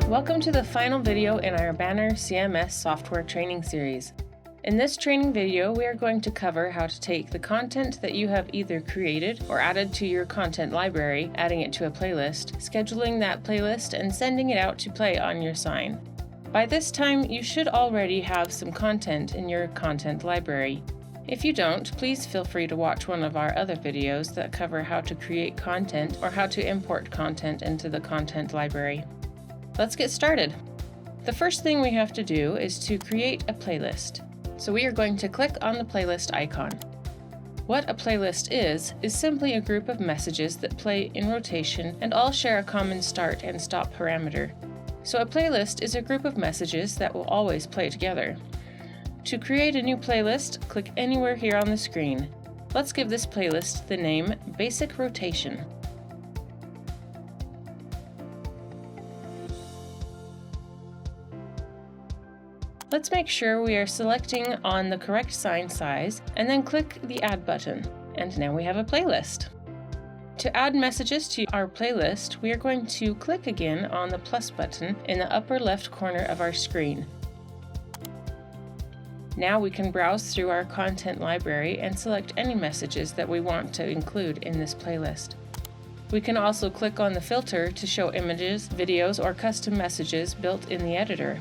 Welcome to the final video in our Banner CMS software training series. In this training video, we are going to cover how to take the content that you have either created or added to your content library, adding it to a playlist, scheduling that playlist, and sending it out to play on your sign. By this time, you should already have some content in your content library. If you don't, please feel free to watch one of our other videos that cover how to create content or how to import content into the content library. Let's get started. The first thing we have to do is to create a playlist. So we are going to click on the playlist icon. What a playlist is simply a group of messages that play in rotation and all share a common start and stop parameter. So a playlist is a group of messages that will always play together. To create a new playlist, click anywhere here on the screen. Let's give this playlist the name Basic Rotation. Let's make sure we are selecting on the correct sign size and then click the Add button. And now we have a playlist. To add messages to our playlist, we are going to click again on the plus button in the upper left corner of our screen. Now we can browse through our content library and select any messages that we want to include in this playlist. We can also click on the filter to show images, videos, or custom messages built in the editor.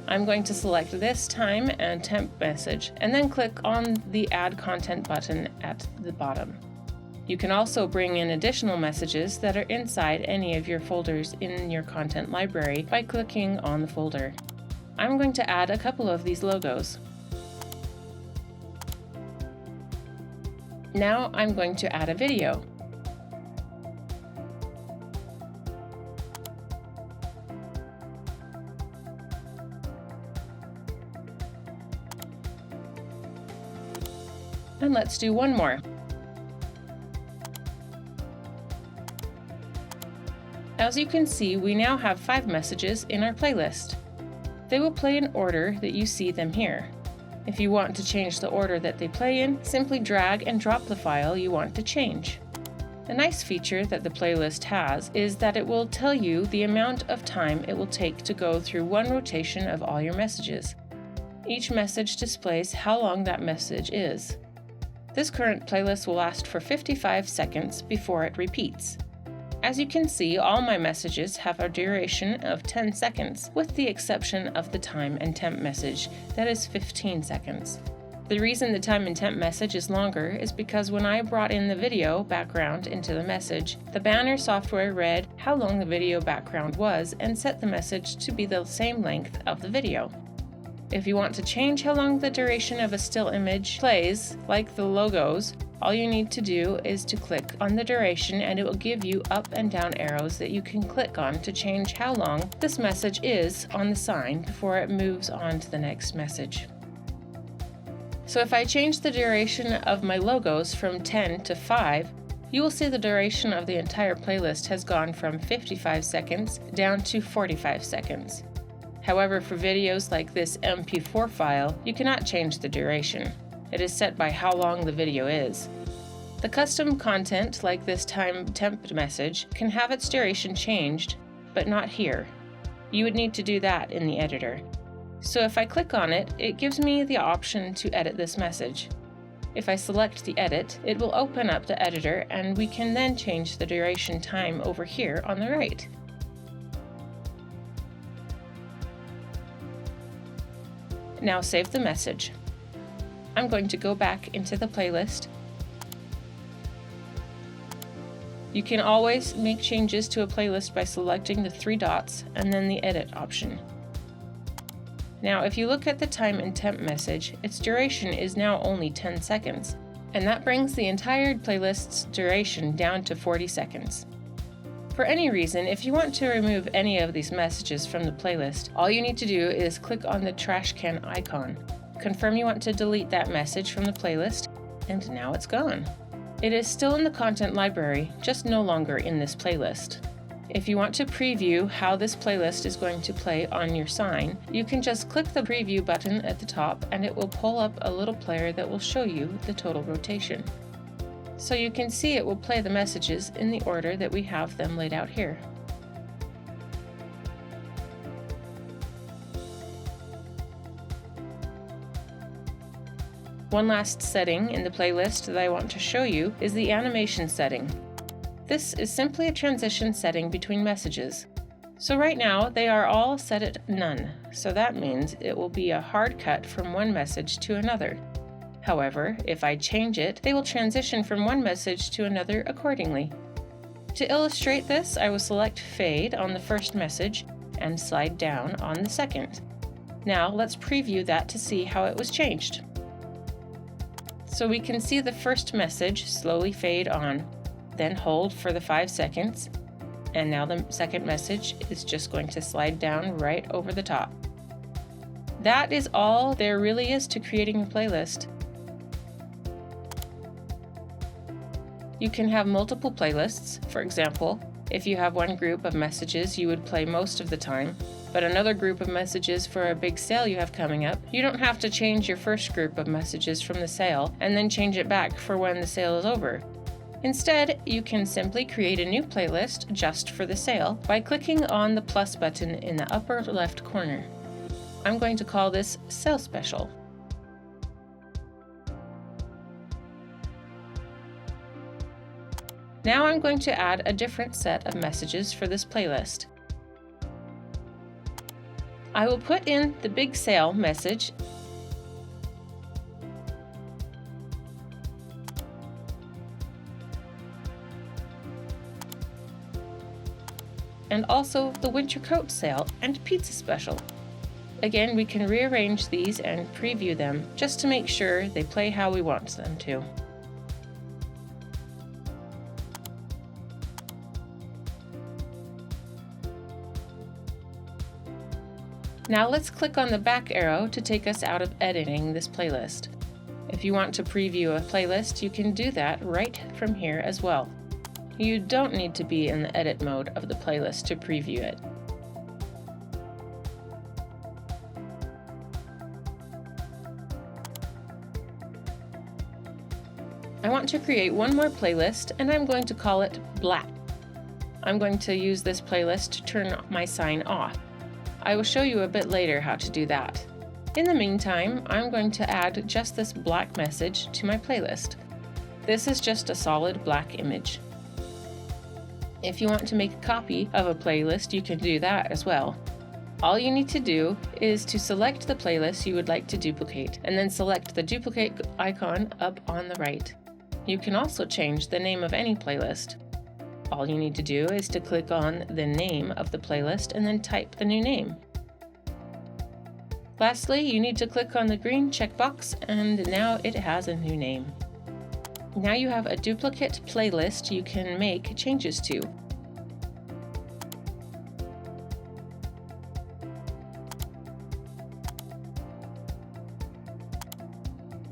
I'm going to select this time and temp message and then click on the Add Content button at the bottom. You can also bring in additional messages that are inside any of your folders in your content library by clicking on the folder. I'm going to add a couple of these logos. Now I'm going to add a video. And let's do one more. As you can see, we now have 5 messages in our playlist. They will play in order that you see them here. If you want to change the order that they play in, simply drag and drop the file you want to change. A nice feature that the playlist has is that it will tell you the amount of time it will take to go through one rotation of all your messages. Each message displays how long that message is. This current playlist will last for 55 seconds before it repeats. As you can see, all my messages have a duration of 10 seconds, with the exception of the time and temp message, that is 15 seconds. The reason the time and temp message is longer is because when I brought in the video background into the message, the Banner software read how long the video background was and set the message to be the same length of the video. If you want to change how long the duration of a still image plays, like the logos, all you need to do is to click on the duration and it will give you up and down arrows that you can click on to change how long this message is on the sign before it moves on to the next message. So if I change the duration of my logos from 10 to 5, you will see the duration of the entire playlist has gone from 55 seconds down to 45 seconds. However, for videos like this MP4 file, you cannot change the duration. It is set by how long the video is. The custom content, like this time temp message, can have its duration changed, but not here. You would need to do that in the editor. So if I click on it, it gives me the option to edit this message. If I select the edit, it will open up the editor and we can then change the duration time over here on the right. Now save the message. I'm going to go back into the playlist. You can always make changes to a playlist by selecting the 3 dots and then the edit option. Now if you look at the time and temp message, its duration is now only 10 seconds, and that brings the entire playlist's duration down to 40 seconds. For any reason, if you want to remove any of these messages from the playlist, all you need to do is click on the trash can icon. Confirm you want to delete that message from the playlist, and now it's gone. It is still in the content library, just no longer in this playlist. If you want to preview how this playlist is going to play on your sign, you can just click the preview button at the top and it will pull up a little player that will show you the total rotation. So you can see it will play the messages in the order that we have them laid out here. One last setting in the playlist that I want to show you is the animation setting. This is simply a transition setting between messages. So right now they are all set at none, so that means it will be a hard cut from one message to another. However, if I change it, they will transition from one message to another accordingly. To illustrate this, I will select Fade on the first message and slide down on the second. Now let's preview that to see how it was changed. So we can see the first message slowly fade on, then hold for the 5 seconds, and now the second message is just going to slide down right over the top. That is all there really is to creating a playlist. You can have multiple playlists. For example, if you have one group of messages you would play most of the time, but another group of messages for a big sale you have coming up, you don't have to change your first group of messages from the sale and then change it back for when the sale is over. Instead, you can simply create a new playlist just for the sale by clicking on the plus button in the upper left corner. I'm going to call this Sale Special. Now I'm going to add a different set of messages for this playlist. I will put in the big sale message and also the winter coat sale and pizza special. Again, we can rearrange these and preview them just to make sure they play how we want them to. Now let's click on the back arrow to take us out of editing this playlist. If you want to preview a playlist, you can do that right from here as well. You don't need to be in the edit mode of the playlist to preview it. I want to create one more playlist and I'm going to call it Black. I'm going to use this playlist to turn my sign off. I will show you a bit later how to do that. In the meantime, I'm going to add just this black message to my playlist. This is just a solid black image. If you want to make a copy of a playlist, you can do that as well. All you need to do is to select the playlist you would like to duplicate, and then select the duplicate icon up on the right. You can also change the name of any playlist. All you need to do is to click on the name of the playlist and then type the new name. Lastly, you need to click on the green checkbox and now it has a new name. Now you have a duplicate playlist you can make changes to.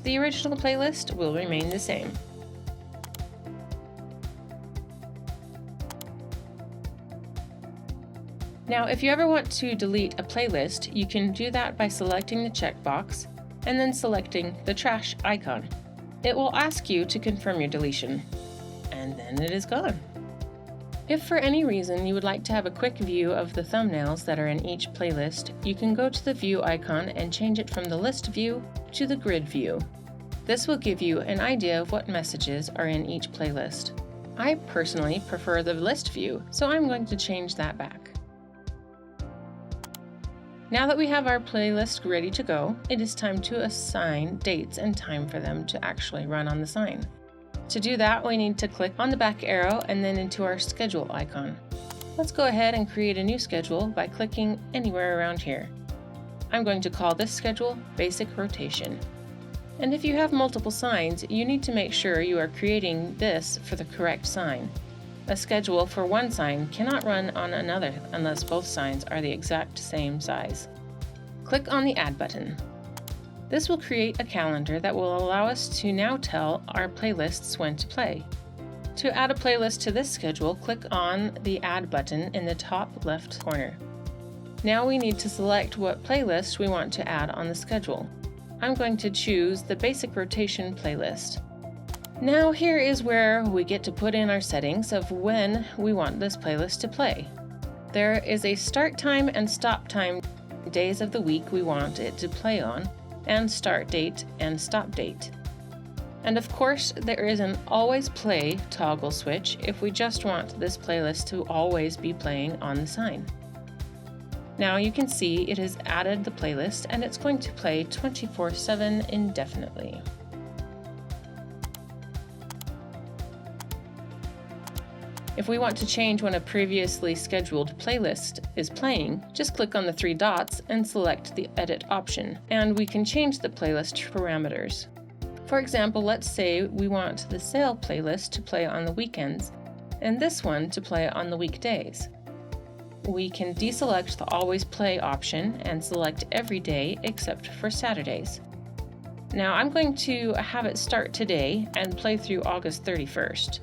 The original playlist will remain the same. Now, if you ever want to delete a playlist, you can do that by selecting the checkbox and then selecting the trash icon. It will ask you to confirm your deletion, and then it is gone. If for any reason you would like to have a quick view of the thumbnails that are in each playlist, you can go to the view icon and change it from the list view to the grid view. This will give you an idea of what messages are in each playlist. I personally prefer the list view, so I'm going to change that back. Now that we have our playlist ready to go, it is time to assign dates and time for them to actually run on the sign. To do that, we need to click on the back arrow and then into our schedule icon. Let's go ahead and create a new schedule by clicking anywhere around here. I'm going to call this schedule Basic Rotation. And if you have multiple signs, you need to make sure you are creating this for the correct sign. A schedule for one sign cannot run on another unless both signs are the exact same size. Click on the Add button. This will create a calendar that will allow us to now tell our playlists when to play. To add a playlist to this schedule, click on the Add button in the top left corner. Now we need to select what playlist we want to add on the schedule. I'm going to choose the Basic Rotation playlist. Now here is where we get to put in our settings of when we want this playlist to play. There is a start time and stop time, days of the week we want it to play on, and start date and stop date. And of course, there is an always play toggle switch if we just want this playlist to always be playing on the sign. Now you can see it has added the playlist and it's going to play 24/7 indefinitely. If we want to change when a previously scheduled playlist is playing, just click on the three dots and select the Edit option, and we can change the playlist parameters. For example, let's say we want the sale playlist to play on the weekends and this one to play on the weekdays. We can deselect the Always Play option and select every day except for Saturdays. Now I'm going to have it start today and play through August 31st.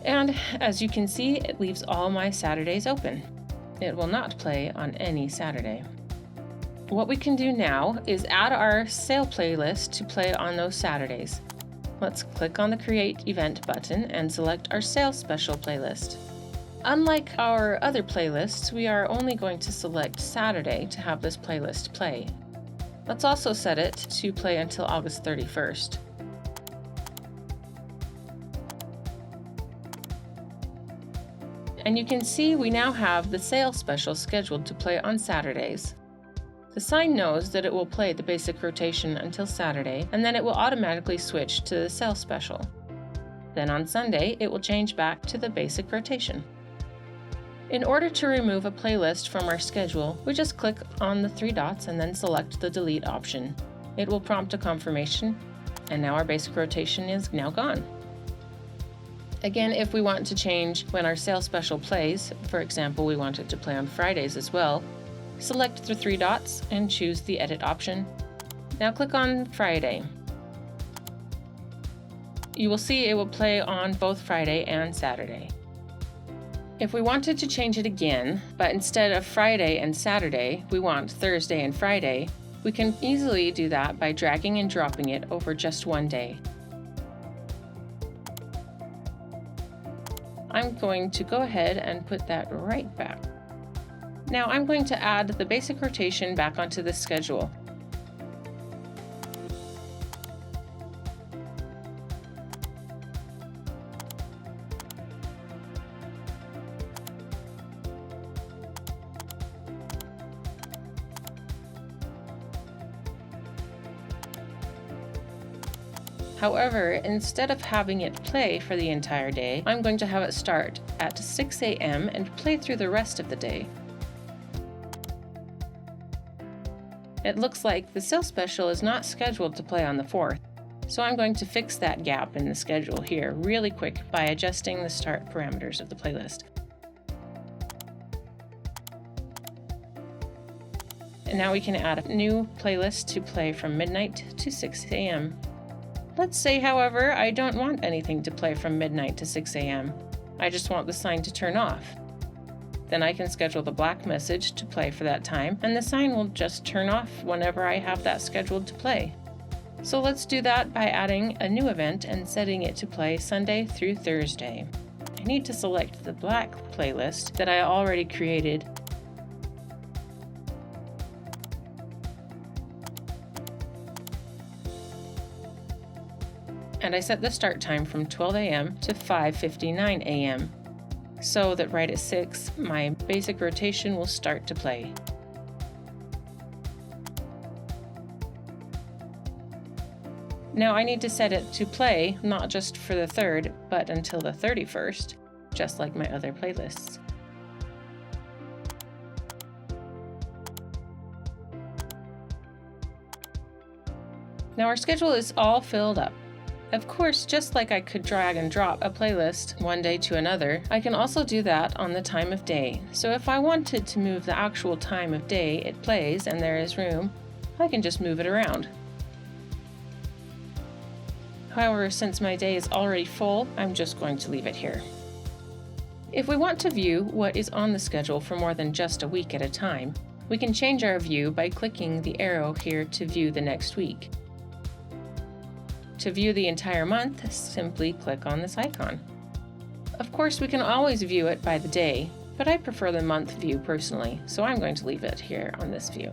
And as you can see, it leaves all my Saturdays open. It will not play on any Saturday. What we can do now is add our sale playlist to play on those Saturdays. Let's click on the Create Event button and select our sale special playlist. Unlike our other playlists, we are only going to select Saturday to have this playlist play. Let's also set it to play until August 31st. And you can see we now have the sale special scheduled to play on Saturdays. The sign knows that it will play the basic rotation until Saturday, and then it will automatically switch to the sale special. Then on Sunday, it will change back to the basic rotation. In order to remove a playlist from our schedule, we just click on the three dots and then select the Delete option. It will prompt a confirmation, and now our basic rotation is now gone. Again, if we want to change when our sale special plays, for example, we want it to play on Fridays as well, select the three dots and choose the Edit option. Now click on Friday. You will see it will play on both Friday and Saturday. If we wanted to change it again, but instead of Friday and Saturday, we want Thursday and Friday, we can easily do that by dragging and dropping it over just one day. I'm going to go ahead and put that right back. Now I'm going to add the basic rotation back onto the schedule. However, instead of having it play for the entire day, I'm going to have it start at 6 a.m. and play through the rest of the day. It looks like the sale special is not scheduled to play on the 4th, so I'm going to fix that gap in the schedule here really quick by adjusting the start parameters of the playlist. And now we can add a new playlist to play from midnight to 6 a.m. Let's say, however, I don't want anything to play from midnight to 6 a.m. I just want the sign to turn off. Then I can schedule the black message to play for that time, and the sign will just turn off whenever I have that scheduled to play. So let's do that by adding a new event and setting it to play Sunday through Thursday. I need to select the black playlist that I already created. And I set the start time from 12 a.m. to 5:59 a.m. so that right at 6, my basic rotation will start to play. Now I need to set it to play not just for the 3rd, but until the 31st, just like my other playlists. Now our schedule is all filled up. Of course, just like I could drag and drop a playlist one day to another, I can also do that on the time of day. So if I wanted to move the actual time of day it plays and there is room, I can just move it around. However, since my day is already full, I'm just going to leave it here. If we want to view what is on the schedule for more than just a week at a time, we can change our view by clicking the arrow here to view the next week. To view the entire month, simply click on this icon. Of course, we can always view it by the day, but I prefer the month view personally, so I'm going to leave it here on this view.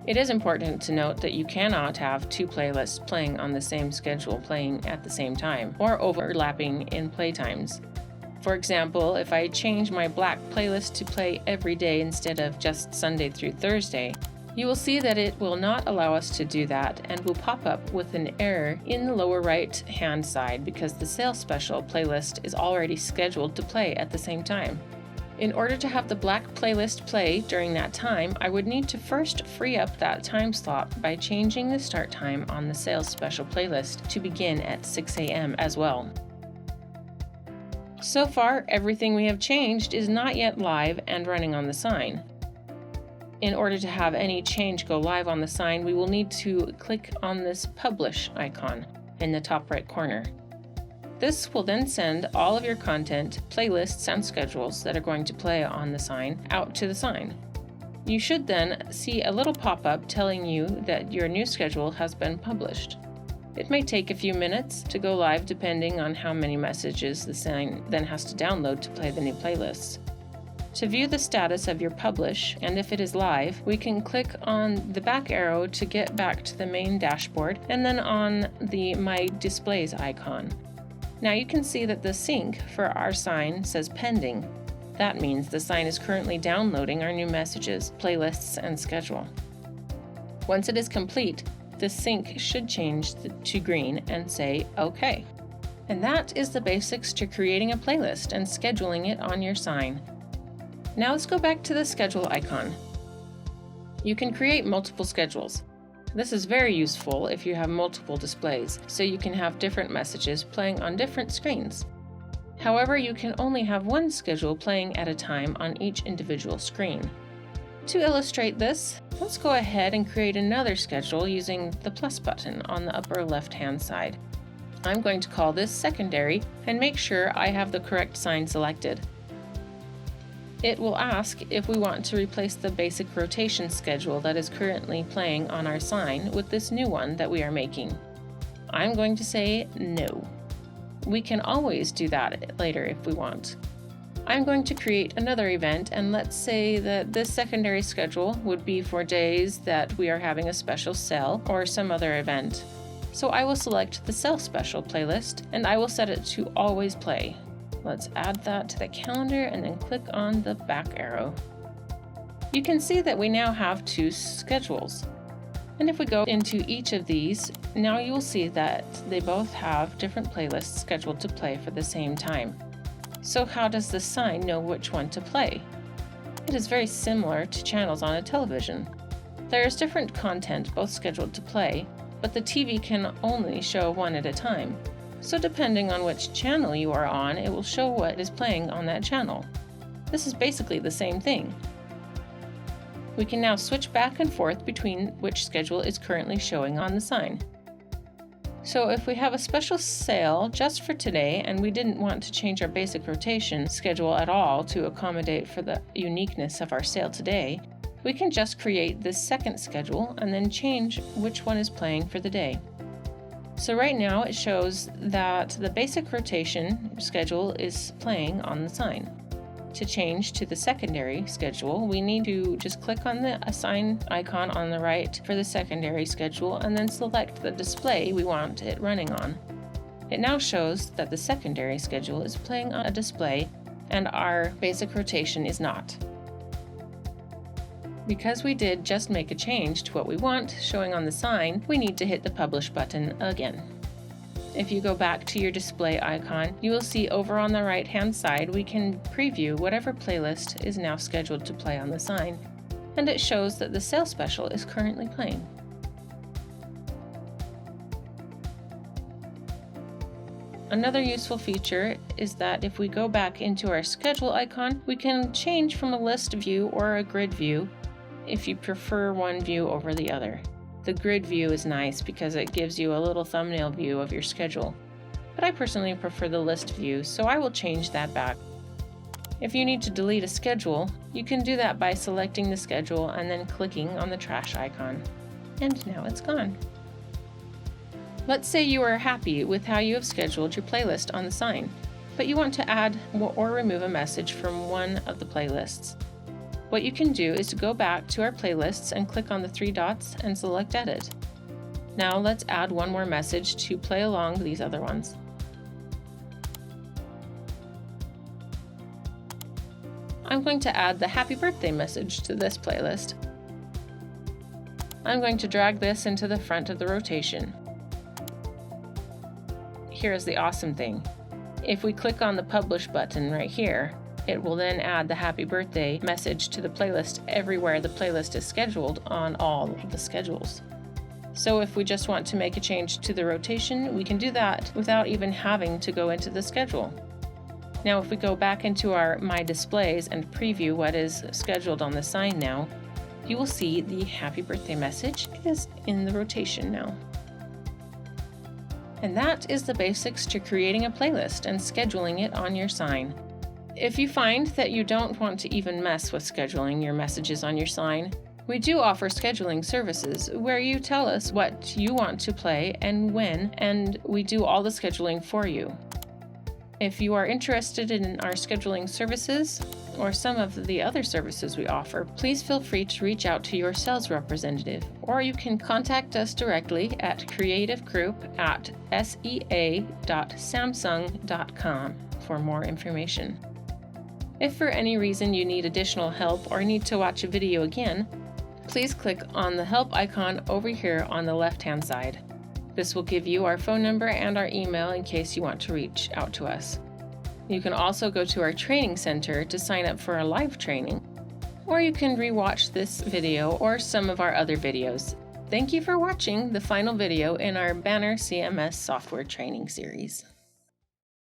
It is important to note that you cannot have two playlists playing on the same schedule playing at the same time, or overlapping in playtimes. For example, if I change my black playlist to play every day instead of just Sunday through Thursday, you will see that it will not allow us to do that and will pop up with an error in the lower right hand side because the sale special playlist is already scheduled to play at the same time. In order to have the black playlist play during that time, I would need to first free up that time slot by changing the start time on the sales special playlist to begin at 6 a.m. as well. So far, everything we have changed is not yet live and running on the sign. In order to have any change go live on the sign, we will need to click on this Publish icon in the top right corner. This will then send all of your content, playlists, and schedules that are going to play on the sign out to the sign. You should then see a little pop-up telling you that your new schedule has been published. It may take a few minutes to go live depending on how many messages the sign then has to download to play the new playlists. To view the status of your publish, and if it is live, we can click on the back arrow to get back to the main dashboard and then on the My Displays icon. Now you can see that the sync for our sign says pending. That means the sign is currently downloading our new messages, playlists, and schedule. Once it is complete, the sync should change to green and say OK. And that is the basics to creating a playlist and scheduling it on your sign. Now let's go back to the schedule icon. You can create multiple schedules. This is very useful if you have multiple displays, so you can have different messages playing on different screens. However, you can only have one schedule playing at a time on each individual screen. To illustrate this, let's go ahead and create another schedule using the plus button on the upper left-hand side. I'm going to call this secondary and make sure I have the correct sign selected. It will ask if we want to replace the basic rotation schedule that is currently playing on our sign with this new one that we are making. I'm going to say no. We can always do that later if we want. I'm going to create another event, and let's say that this secondary schedule would be for days that we are having a special sale or some other event. So I will select the sale special playlist and I will set it to always play. Let's add that to the calendar and then click on the back arrow. You can see that we now have two schedules. And if we go into each of these, now you will see that they both have different playlists scheduled to play for the same time. So how does the sign know which one to play? It is very similar to channels on a television. There is different content both scheduled to play, but the TV can only show one at a time. So depending on which channel you are on, it will show what is playing on that channel. This is basically the same thing. We can now switch back and forth between which schedule is currently showing on the sign. So if we have a special sale just for today and we didn't want to change our basic rotation schedule at all to accommodate for the uniqueness of our sale today, we can just create this second schedule and then change which one is playing for the day. So right now it shows that the basic rotation schedule is playing on the sign. To change to the secondary schedule, we need to just click on the assign icon on the right for the secondary schedule and then select the display we want it running on. It now shows that the secondary schedule is playing on a display and our basic rotation is not. Because we did just make a change to what we want showing on the sign, we need to hit the Publish button again. If you go back to your display icon, you will see over on the right-hand side we can preview whatever playlist is now scheduled to play on the sign, and it shows that the sale special is currently playing. Another useful feature is that if we go back into our schedule icon, we can change from a list view or a grid view if you prefer one view over the other. The grid view is nice because it gives you a little thumbnail view of your schedule, but I personally prefer the list view, so I will change that back. If you need to delete a schedule, you can do that by selecting the schedule and then clicking on the trash icon. And now it's gone. Let's say you are happy with how you have scheduled your playlist on the sign. but you want to add or remove a message from one of the playlists. What you can do is to go back to our playlists and click on the three dots and select Edit. Now let's add one more message to play along these other ones. I'm going to add the happy birthday message to this playlist. I'm going to drag this into the front of the rotation. Here's the awesome thing. If we click on the Publish button right here, it will then add the happy birthday message to the playlist everywhere the playlist is scheduled on all of the schedules. So if we just want to make a change to the rotation, we can do that without even having to go into the schedule. Now if we go back into our My Displays and preview what is scheduled on the sign now, you will see the happy birthday message is in the rotation now. And that is the basics to creating a playlist and scheduling it on your sign. If you find that you don't want to even mess with scheduling your messages on your sign, we do offer scheduling services where you tell us what you want to play and when, and we do all the scheduling for you. If you are interested in our scheduling services or some of the other services we offer, please feel free to reach out to your sales representative, or you can contact us directly at creativegroup@sea.samsung.com for more information. If for any reason you need additional help or need to watch a video again, please click on the help icon over here on the left-hand side. This will give you our phone number and our email in case you want to reach out to us. You can also go to our training center to sign up for a live training, or you can rewatch this video or some of our other videos. Thank you for watching the final video in our Banner CMS software training series.